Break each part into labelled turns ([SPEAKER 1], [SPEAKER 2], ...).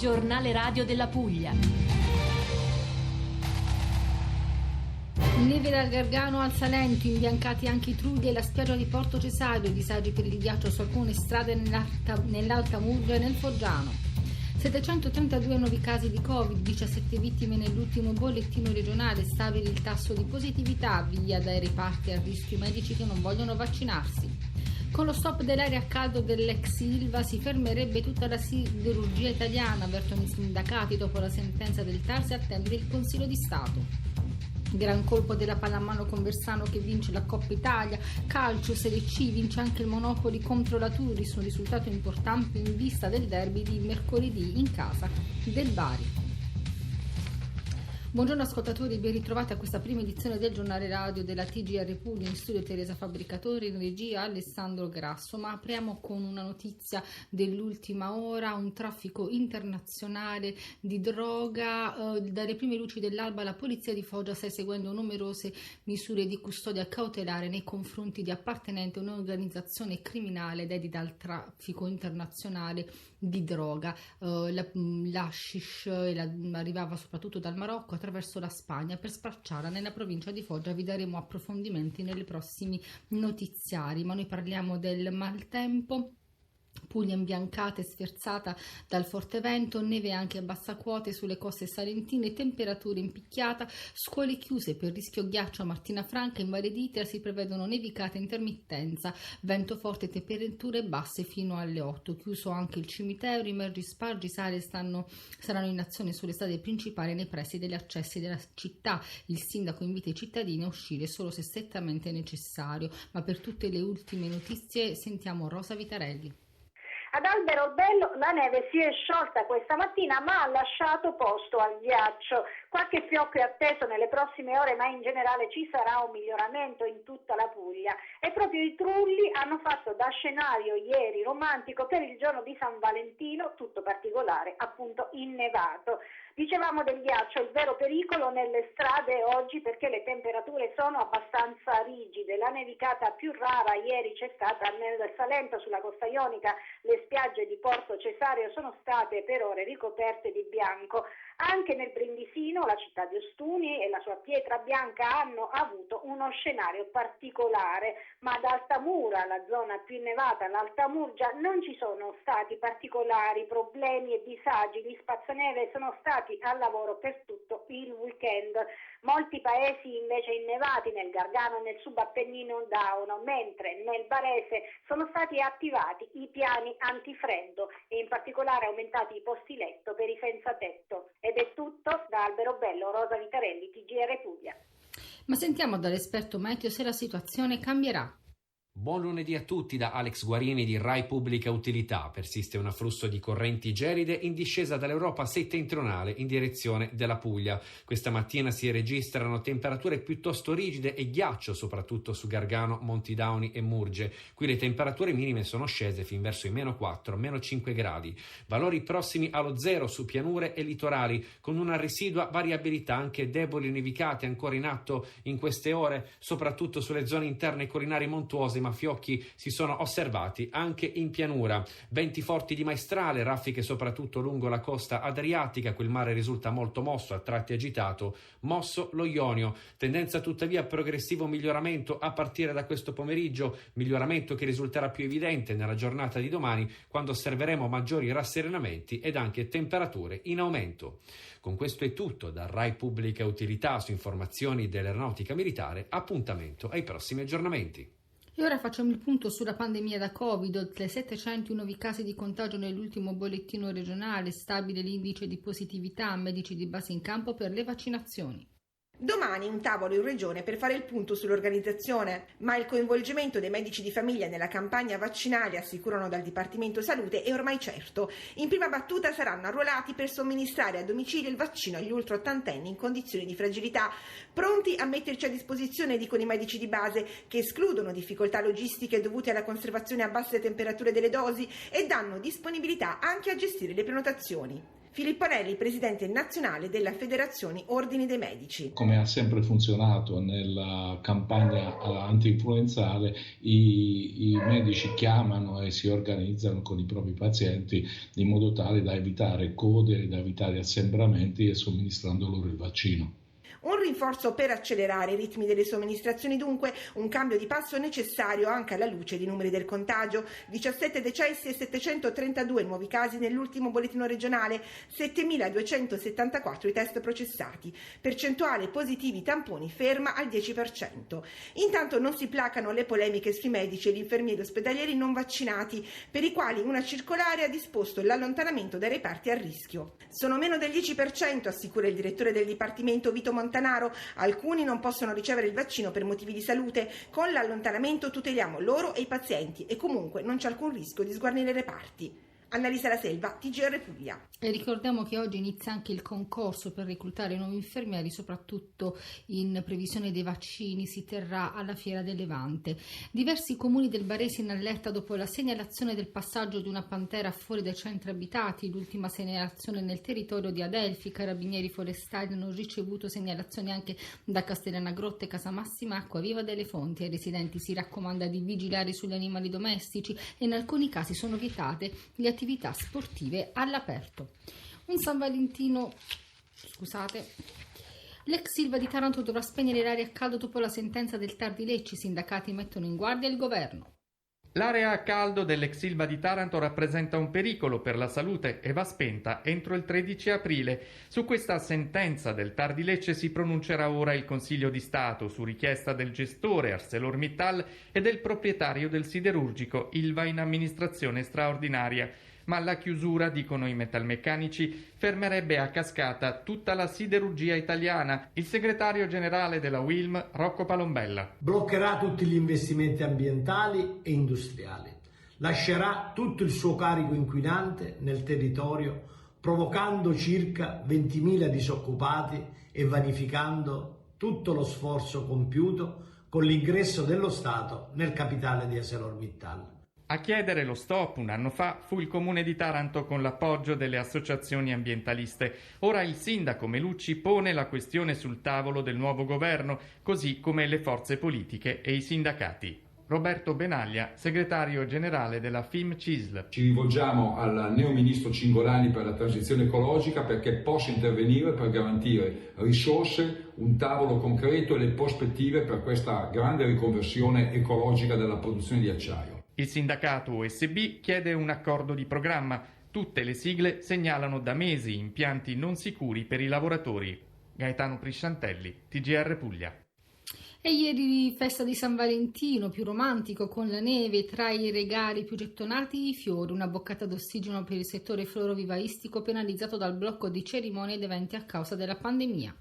[SPEAKER 1] Giornale radio della Puglia.
[SPEAKER 2] Neve dal Gargano al Salento, imbiancati anche i Trulli e la spiaggia di Porto Cesario, disagi per il ghiaccio su alcune strade nell'Alta Murgia e nel Foggiano. 732 nuovi casi di Covid, 17 vittime nell'ultimo bollettino regionale, stabile il tasso di positività, via dai reparti a rischio medici che non vogliono vaccinarsi. Con lo stop dell'aria a caldo dell'ex Ilva si fermerebbe tutta la siderurgia italiana, avvertono i sindacati dopo la sentenza del TAR, si attende il Consiglio di Stato. Gran colpo della pallamano Conversano che vince la Coppa Italia, calcio Serie C, vince anche il Monopoli contro la Turis, un risultato importante in vista del derby di mercoledì in casa del Bari. Buongiorno ascoltatori, ben ritrovati a questa prima edizione del giornale radio della TGR Puglia. In studio Teresa Fabbricatori, in regia Alessandro Grasso. Ma apriamo con una notizia dell'ultima ora: un traffico internazionale di droga. Dalle prime luci dell'alba la polizia di Foggia sta seguendo numerose misure di custodia cautelare nei confronti di appartenenti a un'organizzazione criminale dedita al traffico internazionale di droga. L'hashish arrivava soprattutto dal Marocco attraverso la Spagna per spacciarla nella provincia di Foggia. Vi daremo approfondimenti nei prossimi notiziari, ma noi parliamo del maltempo. Puglia imbiancata e sferzata dal forte vento, neve anche a bassa quote sulle coste salentine, temperature in picchiata, scuole chiuse per rischio ghiaccio a Martina Franca. In Valle d'Itria si prevedono nevicate a intermittenza, vento forte, temperature basse fino alle 8. Chiuso anche il cimitero, i mezzi spargi sale saranno in azione sulle strade principali nei pressi degli accessi della città. Il sindaco invita i cittadini a uscire solo se strettamente necessario. Ma per tutte le ultime notizie sentiamo Rosa Vitarelli.
[SPEAKER 3] Ad Alberobello la neve si è sciolta questa mattina ma ha lasciato posto al ghiaccio. Qualche fiocco è atteso nelle prossime ore, ma in generale ci sarà un miglioramento in tutta la Puglia. E proprio i Trulli hanno fatto da scenario ieri romantico per il giorno di San Valentino, tutto particolare, appunto innevato. Dicevamo del ghiaccio, il vero pericolo nelle strade oggi perché le temperature sono abbastanza rigide. La nevicata più rara ieri c'è stata nel Salento, sulla costa ionica. Le spiagge di Porto Cesario sono state per ore ricoperte di bianco. Anche nel Brindisino, la città di Ostuni e la sua pietra bianca hanno avuto uno scenario particolare, ma ad Altamura, la zona più innevata, l'Alta Murgia, non ci sono stati particolari problemi e disagi. Gli spazzaneve sono stati al lavoro per tutto il weekend. Molti paesi invece innevati, nel Gargano e nel Subappennino davano, mentre nel Barese sono stati attivati i piani antifreddo e in particolare aumentati i posti letto per i senza tetto. Ed è tutto da Alberobello, Rosa Vitarelli, TGR Puglia.
[SPEAKER 2] Ma sentiamo dall'esperto meteo se la situazione cambierà.
[SPEAKER 4] Buon lunedì a tutti da Alex Guarini di Rai Pubblica Utilità. Persiste un afflusso di correnti gelide in discesa dall'Europa settentrionale in direzione della Puglia. Questa mattina si registrano temperature piuttosto rigide e ghiaccio soprattutto su Gargano, Montidauni e Murge. Qui le temperature minime sono scese fin verso i -4, -5 gradi. Valori prossimi allo zero su pianure e litorali, con una residua variabilità, anche deboli nevicate ancora in atto in queste ore, soprattutto sulle zone interne collinari montuose, ma fiocchi si sono osservati anche in pianura. Venti forti di maestrale, raffiche soprattutto lungo la costa adriatica. Quel mare risulta molto mosso, a tratti agitato, mosso lo Ionio. Tendenza tuttavia a progressivo miglioramento a partire da questo pomeriggio, miglioramento che risulterà più evidente nella giornata di domani, quando osserveremo maggiori rasserenamenti ed anche temperature in aumento. Con questo è tutto da Rai Pubblica Utilità. Su informazioni dell'Aeronautica Militare, appuntamento ai prossimi aggiornamenti.
[SPEAKER 2] E ora facciamo il punto sulla pandemia da Covid. Oltre 700 nuovi casi di contagio nell'ultimo bollettino regionale, stabile l'indice di positività, medici di base in campo per le vaccinazioni.
[SPEAKER 5] Domani un tavolo in regione per fare il punto sull'organizzazione, ma il coinvolgimento dei medici di famiglia nella campagna vaccinale, assicurano dal Dipartimento Salute, è ormai certo. In prima battuta saranno arruolati per somministrare a domicilio il vaccino agli ultraottantenni in condizioni di fragilità, pronti a metterci a disposizione, dicono i medici di base, che escludono difficoltà logistiche dovute alla conservazione a basse temperature delle dosi e danno disponibilità anche a gestire le prenotazioni. Filippo Nelli, presidente nazionale della Federazione Ordini dei Medici.
[SPEAKER 6] Come ha sempre funzionato nella campagna anti-influenzale, i medici chiamano e si organizzano con i propri pazienti in modo tale da evitare code, da evitare assembramenti e somministrando loro il vaccino.
[SPEAKER 5] Un rinforzo per accelerare i ritmi delle somministrazioni, dunque un cambio di passo necessario anche alla luce dei numeri del contagio. 17 decessi e 732 nuovi casi nell'ultimo bollettino regionale, 7.274 i test processati. Percentuale positivi tamponi ferma al 10%. Intanto non si placano le polemiche sui medici e gli infermieri ospedalieri non vaccinati, per i quali una circolare ha disposto l'allontanamento dai reparti a rischio. Sono meno del 10%, assicura il direttore del Dipartimento Vito Montanaro. Alcuni non possono ricevere il vaccino per motivi di salute. Con l'allontanamento tuteliamo loro e i pazienti e comunque non c'è alcun rischio di sguarnire i reparti. Annalisa La Selva, TGR Puglia.
[SPEAKER 2] E ricordiamo che oggi inizia anche il concorso per reclutare nuovi infermieri, soprattutto in previsione dei vaccini. Si terrà alla Fiera del Levante. Diversi comuni del Barese in allerta dopo la segnalazione del passaggio di una pantera fuori dai centri abitati. L'ultima segnalazione nel territorio di Adelphi. Carabinieri forestali hanno ricevuto segnalazioni anche da Castellana Grotte, Casamassima, Acquaviva delle Fonti. Ai residenti si raccomanda di vigilare sugli animali domestici e in alcuni casi sono vietate le attività sportive all'aperto. Un San Valentino, l'ex Silva di Taranto dovrà spegnere l'area a caldo dopo la sentenza del TAR di Lecce. I sindacati mettono in guardia il governo.
[SPEAKER 7] L'area a caldo dell'ex Silva di Taranto rappresenta un pericolo per la salute e va spenta entro il 13 aprile. Su questa sentenza del TAR di Lecce si pronuncerà ora il Consiglio di Stato su richiesta del gestore ArcelorMittal e del proprietario del siderurgico Ilva in amministrazione straordinaria. Ma la chiusura, dicono i metalmeccanici, fermerebbe a cascata tutta la siderurgia italiana. Il segretario generale della UILM, Rocco Palombella.
[SPEAKER 8] Bloccherà tutti gli investimenti ambientali e industriali. Lascerà tutto il suo carico inquinante nel territorio, provocando circa 20.000 disoccupati e vanificando tutto lo sforzo compiuto con l'ingresso dello Stato nel capitale di ArcelorMittal.
[SPEAKER 7] A chiedere lo stop un anno fa fu il comune di Taranto con l'appoggio delle associazioni ambientaliste. Ora il sindaco Melucci pone la questione sul tavolo del nuovo governo, così come le forze politiche e i sindacati. Roberto Benaglia, segretario generale della FIM CISL.
[SPEAKER 9] Ci rivolgiamo al neo ministro Cingolani per la transizione ecologica perché possa intervenire per garantire risorse, un tavolo concreto e le prospettive per questa grande riconversione ecologica della produzione di acciaio.
[SPEAKER 7] Il sindacato USB chiede un accordo di programma. Tutte le sigle segnalano da mesi impianti non sicuri per i lavoratori. Gaetano Prisciantelli, TGR Puglia.
[SPEAKER 2] E ieri festa di San Valentino, più romantico, con la neve, tra i regali più gettonati i fiori, una boccata d'ossigeno per il settore florovivaistico penalizzato dal blocco di cerimonie ed eventi a causa della pandemia.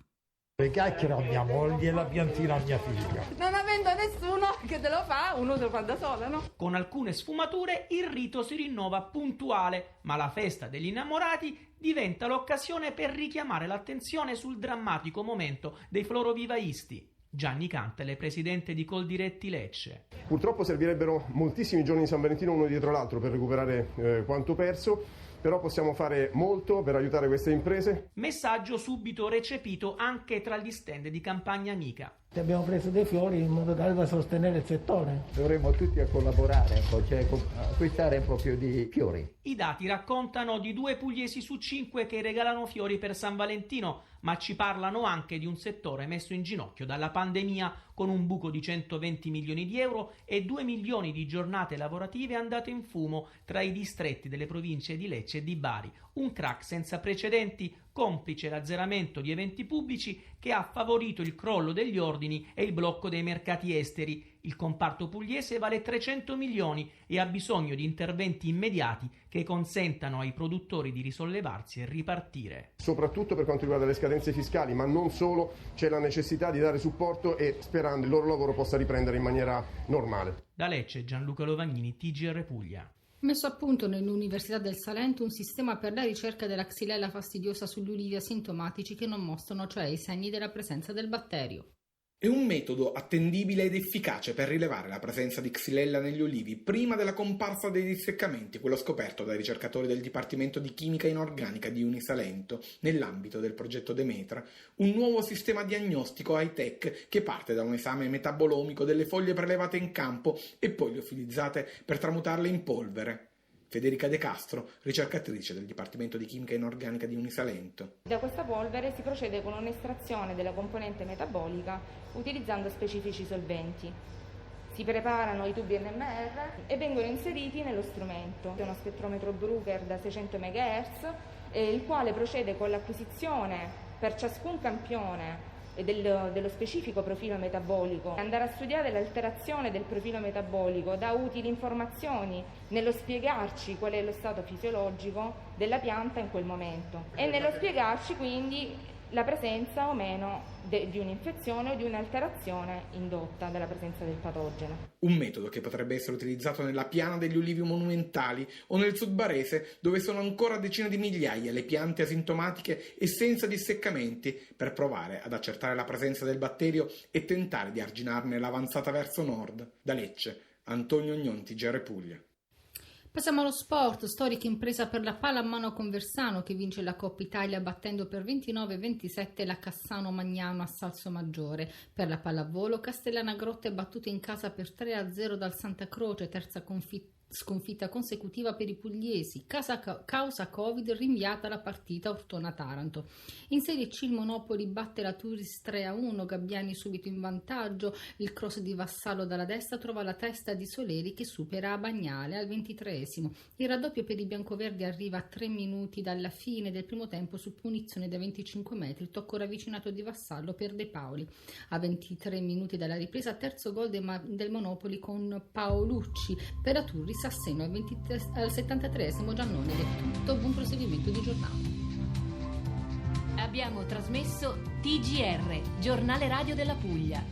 [SPEAKER 10] Le chiacchiere abbiamo la piantina a mia figlia.
[SPEAKER 11] Non avendo nessuno che te lo fa, uno se lo fa da sola, no?
[SPEAKER 12] Con alcune sfumature il rito si rinnova puntuale, ma la festa degli innamorati diventa l'occasione per richiamare l'attenzione sul drammatico momento dei florovivaisti. Gianni Cantele, presidente di Coldiretti Lecce.
[SPEAKER 13] Purtroppo servirebbero moltissimi giorni di San Valentino uno dietro l'altro per recuperare quanto perso. Però possiamo fare molto per aiutare queste imprese.
[SPEAKER 12] Messaggio subito recepito anche tra gli stand di Campagna Amica.
[SPEAKER 10] Abbiamo preso dei fiori in modo tale da sostenere il settore.
[SPEAKER 14] Dovremmo tutti a collaborare, cioè acquistare un po' più di fiori.
[SPEAKER 12] I dati raccontano di 2 pugliesi su 5 che regalano fiori per San Valentino, ma ci parlano anche di un settore messo in ginocchio dalla pandemia, con un buco di 120 milioni di euro e 2 milioni di giornate lavorative andate in fumo tra i distretti delle province di Lecce e di Bari. Un crack senza precedenti, complice l'azzeramento di eventi pubblici che ha favorito il crollo degli ordini e il blocco dei mercati esteri. Il comparto pugliese vale 300 milioni e ha bisogno di interventi immediati che consentano ai produttori di risollevarsi e ripartire.
[SPEAKER 13] Soprattutto per quanto riguarda le scadenze fiscali, ma non solo, c'è la necessità di dare supporto e sperando il loro lavoro possa riprendere in maniera normale.
[SPEAKER 12] Da Lecce, Gianluca Lovagnini, TGR Puglia.
[SPEAKER 2] Messo a punto nell'Università del Salento un sistema per la ricerca della xylella fastidiosa sugli ulivi asintomatici che non mostrano cioè i segni della presenza del batterio.
[SPEAKER 15] È un metodo attendibile ed efficace per rilevare la presenza di Xylella negli olivi prima della comparsa dei disseccamenti, quello scoperto dai ricercatori del Dipartimento di Chimica Inorganica di Unisalento nell'ambito del progetto Demetra, un nuovo sistema diagnostico high-tech che parte da un esame metabolomico delle foglie prelevate in campo e poi liofilizzate per tramutarle in polvere. Federica De Castro, ricercatrice del Dipartimento di Chimica Inorganica di Unisalento.
[SPEAKER 16] Da questa polvere si procede con un'estrazione della componente metabolica utilizzando specifici solventi. Si preparano i tubi NMR e vengono inseriti nello strumento. È uno spettrometro Bruker da 600 MHz, il quale procede con l'acquisizione per ciascun campione dello specifico profilo metabolico. Andare a studiare l'alterazione del profilo metabolico dà utili informazioni nello spiegarci qual è lo stato fisiologico della pianta in quel momento e nello spiegarci quindi la presenza o meno di un'infezione o di un'alterazione indotta dalla presenza del patogeno.
[SPEAKER 15] Un metodo che potrebbe essere utilizzato nella piana degli ulivi monumentali o nel sud barese, dove sono ancora decine di migliaia le piante asintomatiche e senza disseccamenti, per provare ad accertare la presenza del batterio e tentare di arginarne l'avanzata verso nord. Da Lecce, Antonio Gnonti, GR Puglia.
[SPEAKER 2] Passiamo allo sport, storica impresa per la pallamano Conversano che vince la Coppa Italia battendo per 29-27 la Cassano Magnano a Salsomaggiore. Per la pallavolo Castellana Grotte è battuta in casa per 3-0 dal Santa Croce, terza sconfitta consecutiva per i pugliesi. Causa Covid rinviata la partita Ortona-Taranto. In Serie C il Monopoli batte la Turis 3-1, Gabbiani subito in vantaggio, il cross di Vassallo dalla destra trova la testa di Soleri che supera Bagnale al 23esimo. Il raddoppio per i biancoverdi arriva a 3 minuti dalla fine del primo tempo su punizione da 25 metri, tocco ravvicinato di Vassallo per De Paoli. A 23 minuti dalla ripresa terzo gol del Monopoli con Paolucci per la Turis a Seno al 73esimo. Giannone ed è tutto, buon proseguimento di giornata.
[SPEAKER 1] Abbiamo trasmesso TGR, Giornale Radio della Puglia.